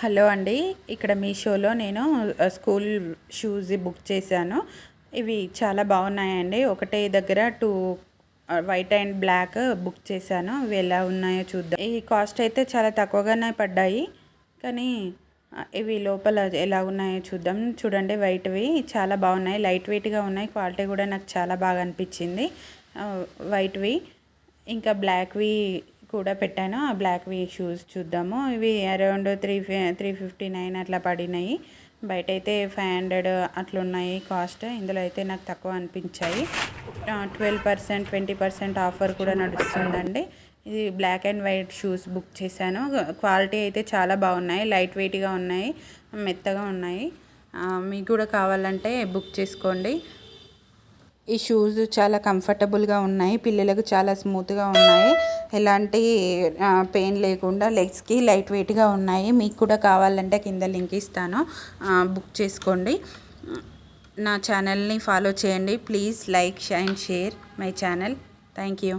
Hello అండి, ఇక్కడ మీషోలో నేను స్కూల్ షూస్ బుక్ చేశాను. ఇవి చాలా బాగున్నాయండి. ఒకటే దగ్గర two white and black book చేశాను. ఇవి ఎలా ఉన్నాయో చూద్దాం. ఈ కాస్ట్ అయితే చాలా తక్కువగానే పడ్డాయి, కానీ ఇవి లోపల ఎలా ఉన్నాయో చూద్దాం. చూడండి, వైట్వి చాలా బాగున్నాయి, లైట్ వెయిట్గా ఉన్నాయి. క్వాలిటీ కూడా నాకు చాలా బాగా అనిపించింది. వైట్వి ఇంకా బ్లాక్వి కూడా పెట్టాను. ఆ బ్లాక్వి షూస్ చూద్దాము. ఇవి అరౌండ్ 359 అట్లా పడినాయి. బయట అయితే 500 అట్లా ఉన్నాయి కాస్ట్. ఇందులో అయితే నాకు తక్కువ అనిపించాయి. 12% 20% ఆఫర్ కూడా నడుస్తుందండి. ఇది black and white shoes book చేశాను. క్వాలిటీ అయితే చాలా బాగున్నాయి, లైట్ వెయిట్గా ఉన్నాయి, మెత్తగా ఉన్నాయి. మీకు కూడా కావాలంటే బుక్ చేసుకోండి. ఈ షూస్ చాలా కంఫర్టబుల్గా ఉన్నాయి, పిల్లలకు చాలా స్మూత్గా ఉన్నాయి, ఎలాంటి పెయిన్ లేకుండా లెగ్స్కి లైట్ వెయిట్గా ఉన్నాయి. మీకు కూడా కావాలంటే కింద లింక్ ఇస్తాను, బుక్ చేసుకోండి. నా ఛానల్ని ఫాలో చేయండి. Please like and share my channel. Thank you.